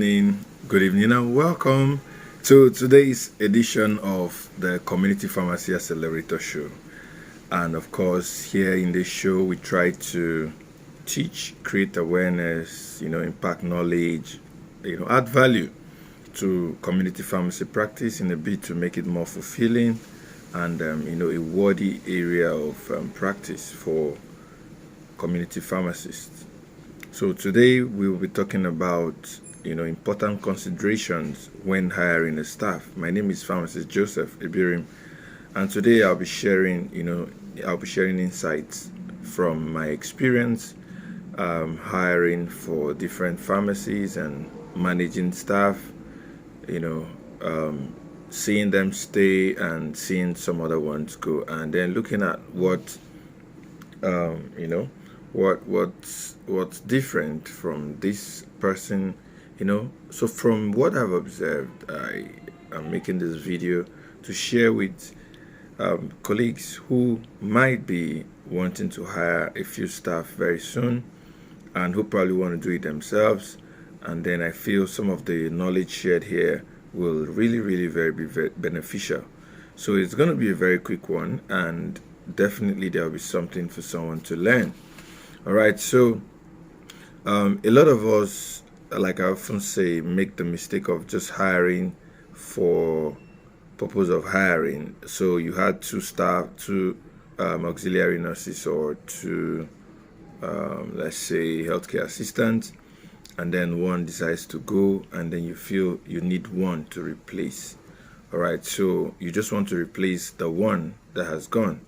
Good evening and welcome to today's edition of the Community Pharmacy Accelerator Show. And of course, here in this show, we try to teach, create awareness, impact knowledge, add value to community pharmacy practice in a bid to make it more fulfilling and, a worthy area of practice for community pharmacists. So today we will be talking about important considerations when hiring a staff. My name is Pharmacist Joseph Ebirim, and today I'll be sharing insights from my experience hiring for different pharmacies and managing staff. Seeing them stay and seeing some other ones go, and then looking at what's different from this person. So from what I've observed, I am making this video to share with colleagues who might be wanting to hire a few staff very soon and who probably want to do it themselves. And then I feel some of the knowledge shared here will really be very beneficial. So it's going to be a very quick one, and definitely there will be something for someone to learn. All right, so a lot of us, like I often say, make the mistake of just hiring for purpose of hiring. So you had two staff, two auxiliary nurses, or two, let's say, healthcare assistants, and then one decides to go, and then you feel you need one to replace. All right, so you just want to replace the one that has gone,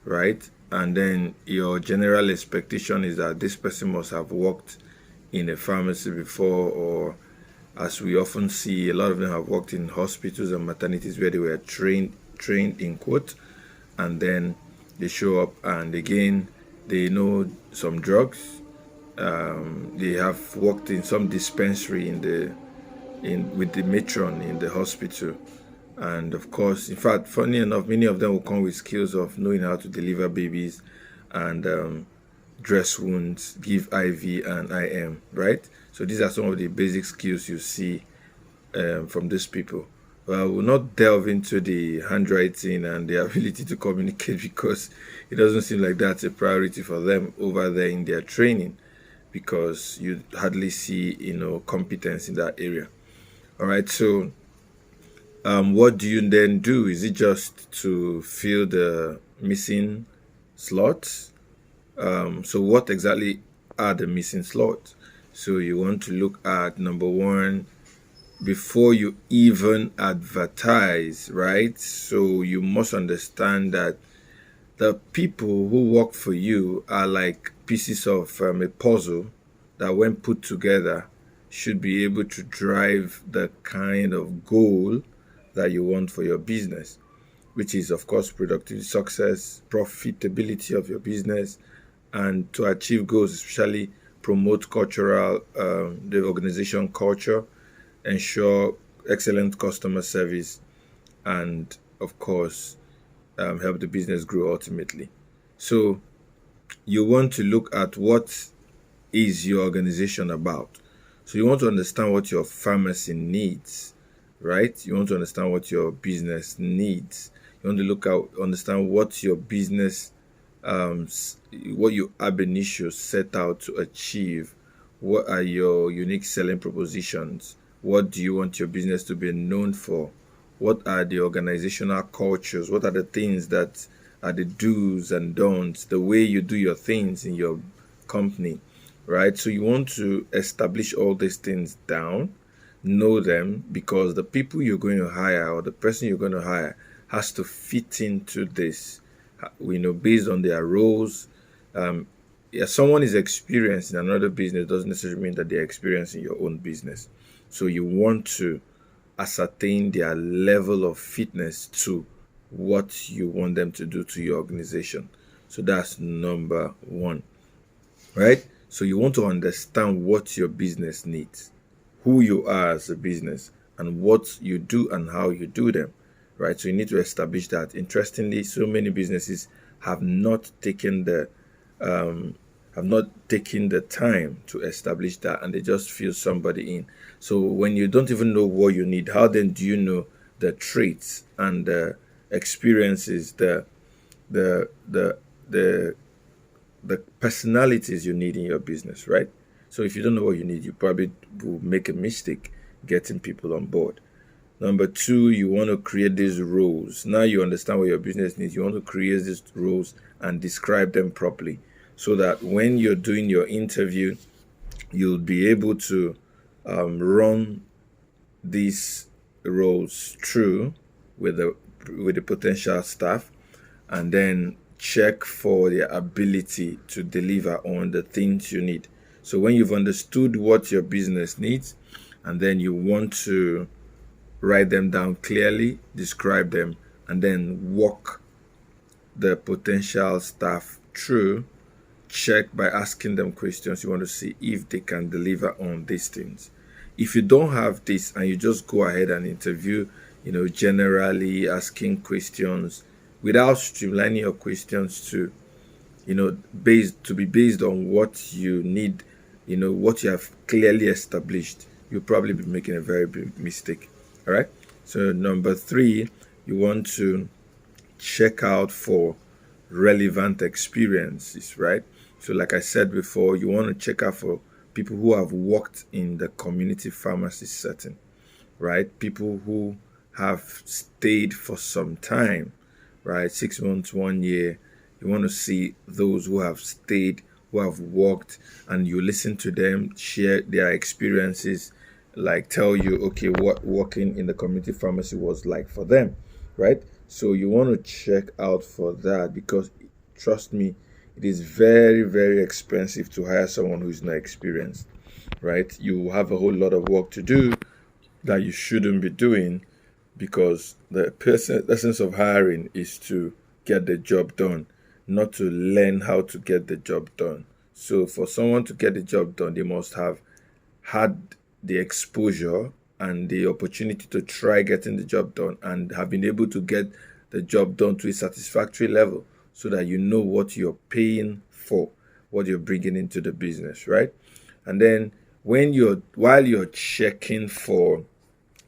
right? And then your general expectation is that this person must have worked in a pharmacy before, or as we often see, a lot of them have worked in hospitals and maternities where they were trained in quote, and then they show up and again they know some drugs. They have worked in some dispensary with the matron in the hospital, and of course, in fact, funny enough, many of them will come with skills of knowing how to deliver babies and dress wounds, give IV and IM, right? So these are some of the basic skills you see from these people. Well, we'll not delve into the handwriting and the ability to communicate because it doesn't seem like that's a priority for them over there in their training, because you hardly see, competence in that area. All right, so what do you then do? Is it just to fill the missing slots? So what exactly are the missing slots? So you want to look at, number one, before you even advertise, right? So you must understand that the people who work for you are like pieces of a puzzle that, when put together, should be able to drive the kind of goal that you want for your business, which is, of course, productivity, success, profitability of your business, and to achieve goals, especially promote the organization culture, ensure excellent customer service, and of course, help the business grow ultimately. So you want to look at what is your organization about. So you want to understand what your pharmacy needs, right? You want to understand what your business needs. You want to understand what your business, what your ab initio set out to achieve. What are your unique selling propositions? What do you want your business to be known for? What are the organizational cultures? What are the things that are the do's and don'ts, the way you do your things in your company, right? So you want to establish all these things down, know them, because the people you're going to hire or the person you're going to hire has to fit into this, based on their roles. If someone is experienced in another business, doesn't necessarily mean that they're experienced in your own business. So you want to ascertain their level of fitness to what you want them to do to your organization. So that's number one, right? So you want to understand what your business needs, who you are as a business, and what you do and how you do them, right? So you need to establish that. Interestingly, so many businesses have not taken the have not taken the time to establish that, and they just feel somebody in. So when you don't even know what you need, how then do you know the traits and the experiences, the the the the personalities you need in your business, right? So if you don't know what you need, you probably will make a mistake getting people on board. Number two, you want to create these roles. Now you understand what your business needs. You want to create these roles and describe them properly so that when you're doing your interview, you'll be able to run these roles through with the potential staff, and then check for their ability to deliver on the things you need. So when you've understood what your business needs, and then you want to write them down clearly, describe them, and then walk the potential staff through, check by asking them questions. You want to see if they can deliver on these things. If you don't have this and you just go ahead and interview, generally asking questions without streamlining your questions to, be based on what you need, what you have clearly established, you'll probably be making a very big mistake. All right. So number three, you want to check out for relevant experiences, right? So like I said before, you want to check out for people who have worked in the community pharmacy setting, right? People who have stayed for some time, right? 6 months, 1 year. You want to see those who have stayed, who have worked, and you listen to them, share their experiences, like tell you, okay, what working in the community pharmacy was like for them, right? So you want to check out for that, because trust me, it is very, very expensive to hire someone who is not experienced, right? You have a whole lot of work to do that you shouldn't be doing, because the essence of hiring is to get the job done, not to learn how to get the job done. So for someone to get the job done, they must have had the exposure and the opportunity to try getting the job done, and have been able to get the job done to a satisfactory level, so that you know what you're paying for, what you're bringing into the business, right? And then while you're checking for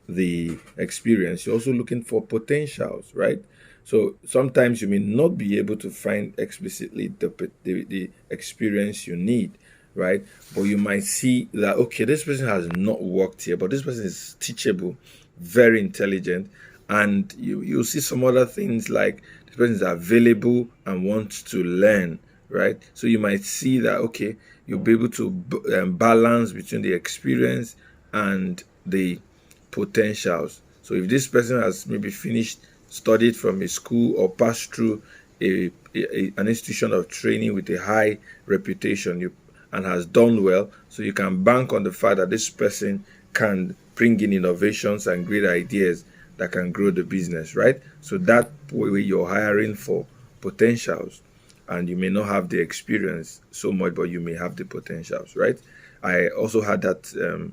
the experience, you're also looking for potentials, right? So sometimes you may not be able to find explicitly the experience you need, right? But you might see that, okay, this person has not worked here, but this person is teachable, very intelligent, and you'll see some other things like this person is available and wants to learn, right? So you might see that, okay, you'll be able to balance between the experience and the potentials. So if this person has maybe studied from a school, or passed through an institution of training with a high reputation, and has done well, so you can bank on the fact that this person can bring in innovations and great ideas that can grow the business, right? So that way you're hiring for potentials, and you may not have the experience so much, but you may have the potentials, right? I also had that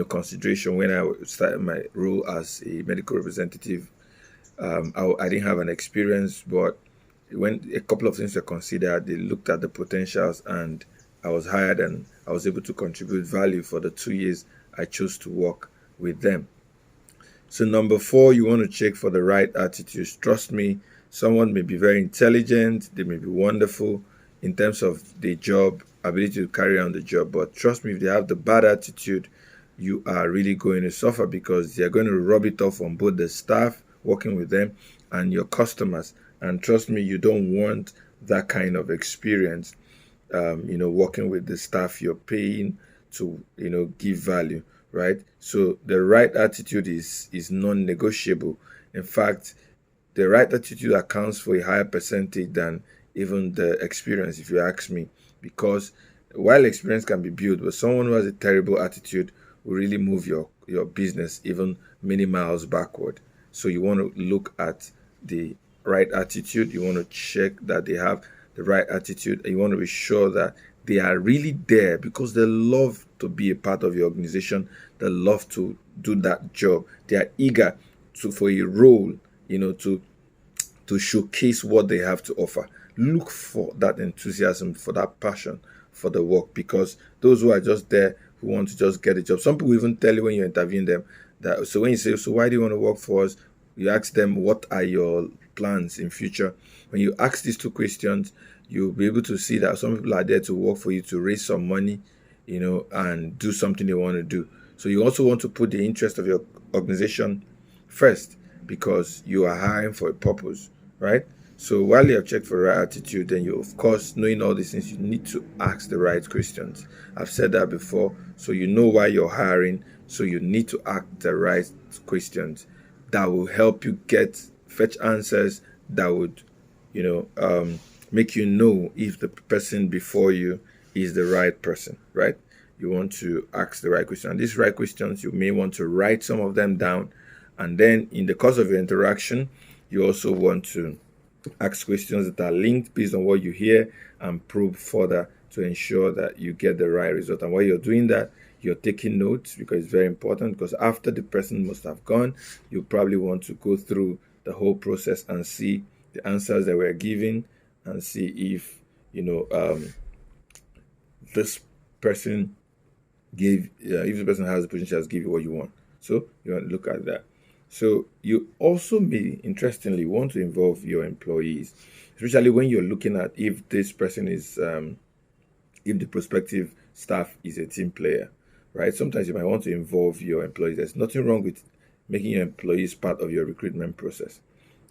consideration when I started my role as a medical representative. I didn't have an experience, but when a couple of things were considered, they looked at the potentials, and I was hired, and I was able to contribute value for the 2 years I chose to work with them. So number four, you want to check for the right attitudes. Trust me, someone may be very intelligent, they may be wonderful in terms of the job, ability to carry on the job, but trust me, if they have the bad attitude, you are really going to suffer, because they're going to rub it off on both the staff working with them and your customers. And trust me, you don't want that kind of experience, working with the staff you're paying to, give value, right? So the right attitude is non-negotiable. In fact, the right attitude accounts for a higher percentage than even the experience, if you ask me, because while experience can be built, but someone who has a terrible attitude will really move your business even many miles backward. So you want to look at the right attitude. You want to check that they have the right attitude, and you want to be sure that they are really there because they love to be a part of your organization. They love to do that job. They are eager for a role, to showcase what they have to offer. Look for that enthusiasm, for that passion for the work, because those who are just there who want to just get a job, some people even tell you when you're interviewing them that, so when you say, so why do you want to work for us, you ask them, what are your plans in future? When you ask these two questions, you'll be able to see that some people are there to work for you to raise some money, and do something they want to do. So you also want to put the interest of your organization first, because you are hiring for a purpose, right? So while you have checked for the right attitude, then you, of course, knowing all these things, you need to ask the right questions. I've said that before. So you know why you're hiring. So you need to ask the right questions that will help you fetch answers that would, make you know if the person before you is the right person, right? You want to ask the right question. And these right questions, you may want to write some of them down. And then in the course of your interaction, you also want to ask questions that are linked based on what you hear and probe further to ensure that you get the right result. And while you're doing that, you're taking notes, because it's very important, because after the person must have gone, you probably want to go through the whole process and see the answers that were given and see if, this person if the person has the potential to give you what you want. So you want to look at that. So you also may, interestingly, want to involve your employees, especially when you're looking at if this person is, if the prospective staff is a team player, right? Sometimes you might want to involve your employees. There's nothing wrong with making your employees part of your recruitment process.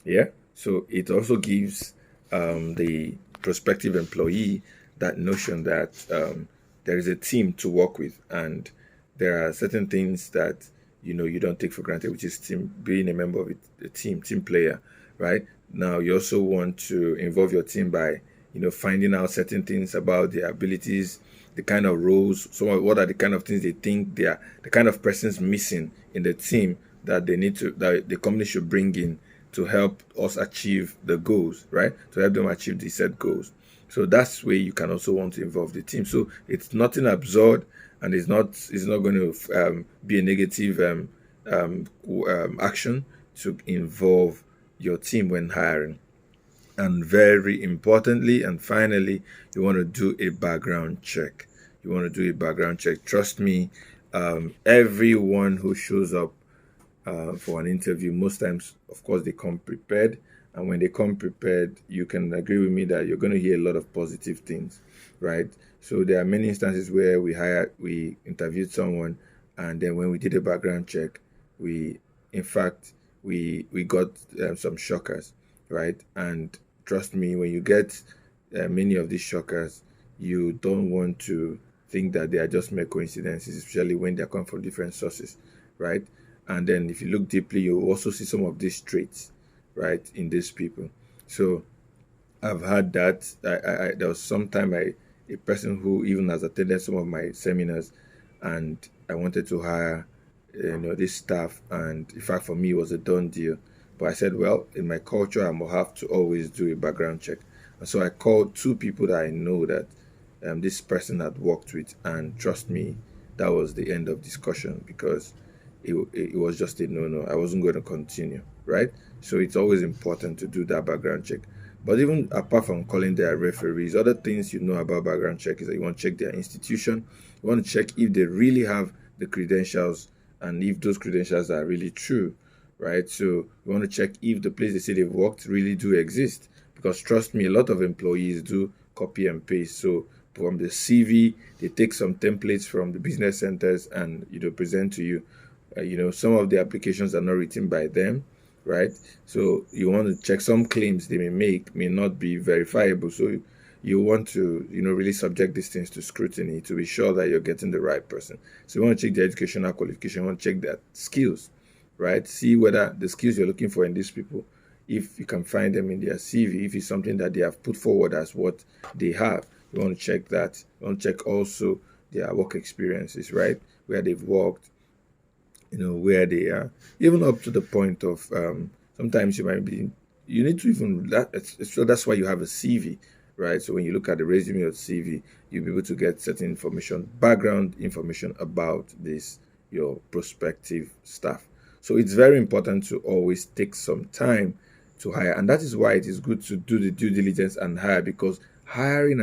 Yeah. So it also gives the prospective employee that notion that there is a team to work with, and there are certain things that you don't take for granted, which is being a member of a team player, right? Now you also want to involve your team by finding out certain things about their abilities, the kind of roles, what are the kind of things they think they are, the kind of persons missing in the team that that the company should bring in to help us achieve the goals, right? To help them achieve the set goals. So that's where you can also want to involve the team. So it's nothing absurd, and it's not going to be a negative action to involve your team when hiring. And very importantly and finally, you want to do a background check. Trust me, everyone who shows up for an interview, most times, of course, they come prepared. And when they come prepared, you can agree with me that you're going to hear a lot of positive things, right? So there are many instances where we interviewed someone, and then when we did a background check, we got some shockers, right? And trust me, when you get many of these shockers, you don't want to think that they are just mere coincidences, especially when they are coming from different sources, right? And then if you look deeply, you also see some of these traits, right, in these people. So I've had that. There was some time a person who even has attended some of my seminars, and I wanted to hire this staff, and in fact for me it was a done deal. But I said, well, in my culture I will have to always do a background check. And so I called two people that I know that this person had worked with, and trust me, that was the end of discussion, because it was just a no. I wasn't going to continue, right? So it's always important to do that background check. But even apart from calling their referees, other things about background check is that you want to check their institution. You want to check if they really have the credentials, and if those credentials are really true, right? So you want to check if the place they say they've worked really do exist, because trust me, a lot of employees do copy and paste. So from the CV, they take some templates from the business centers and present to you. Some of the applications are not written by them, right? So you want to check some claims they may make may not be verifiable. So you want to, really subject these things to scrutiny to be sure that you're getting the right person. So you want to check their educational qualification, you want to check their skills, right? See whether the skills you're looking for in these people, if you can find them in their CV, if it's something that they have put forward as what they have, you want to check that. You want to check also their work experiences, right? Where they've worked, where they are, even up to the point of sometimes you need to even so that's why you have a CV, right? So when you look at the resume or CV, you'll be able to get certain information, background information about your prospective staff. So it's very important to always take some time to hire, and that is why it is good to do the due diligence and hire, because hiring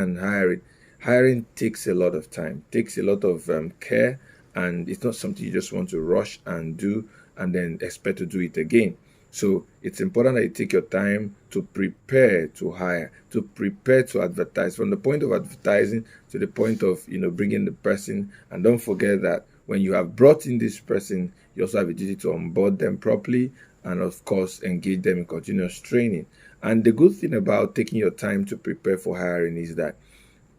hiring takes a lot of time, takes a lot of care, and it's not something you just want to rush and do and then expect to do it again. So it's important that you take your time to prepare to hire, to prepare to advertise, from the point of advertising to the point of bringing the person. And don't forget that when you have brought in this person, you also have a duty to onboard them properly and of course engage them in continuous training. And the good thing about taking your time to prepare for hiring is that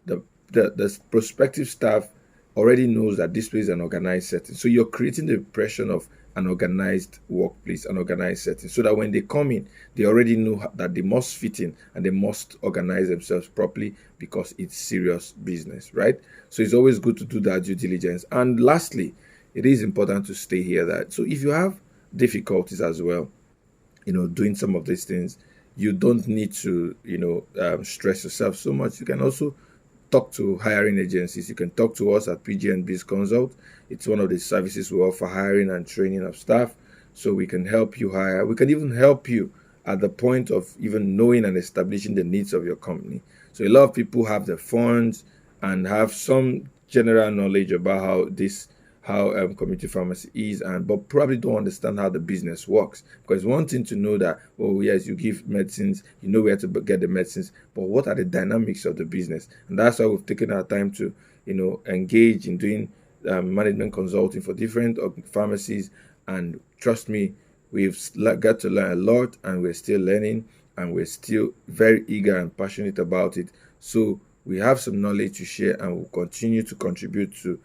the prospective staff already knows that this place is an organized setting. So you're creating the impression of an organized workplace, an organized setting, so that when they come in, they already know that they must fit in and they must organize themselves properly because it's serious business, right? So it's always good to do that due diligence. And lastly, it is important to stay here that, so if you have difficulties as well, doing some of these things, you don't need to, stress yourself so much. You can also talk to hiring agencies. You can talk to us at PGN BIZ Consult. It's one of the services we offer, hiring and training of staff. So we can help you hire. We can even help you at the point of even knowing and establishing the needs of your company. So a lot of people have the funds and have some general knowledge about how community pharmacy is, but probably don't understand how the business works. Because one thing to know that, oh yes, you give medicines, you know where to get the medicines, but what are the dynamics of the business? And that's why we've taken our time to engage in doing management consulting for different pharmacies. And trust me, we've got to learn a lot, and we're still learning, and we're still very eager and passionate about it. So we have some knowledge to share, and we'll continue to contribute to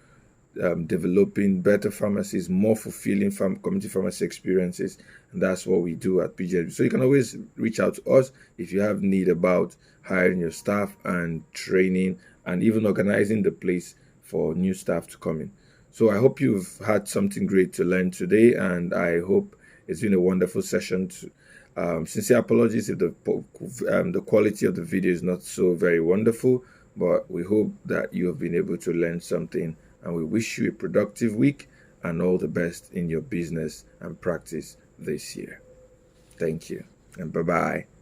developing better pharmacies, more fulfilling community pharmacy experiences. And that's what we do at PGN. So you can always reach out to us if you have need about hiring your staff and training and even organizing the place for new staff to come in. So I hope you've had something great to learn today, and I hope it's been a wonderful session. Sincere apologies if the quality of the video is not so very wonderful, but we hope that you have been able to learn something. And we wish you a productive week and all the best in your business and practice this year. Thank you, and bye-bye.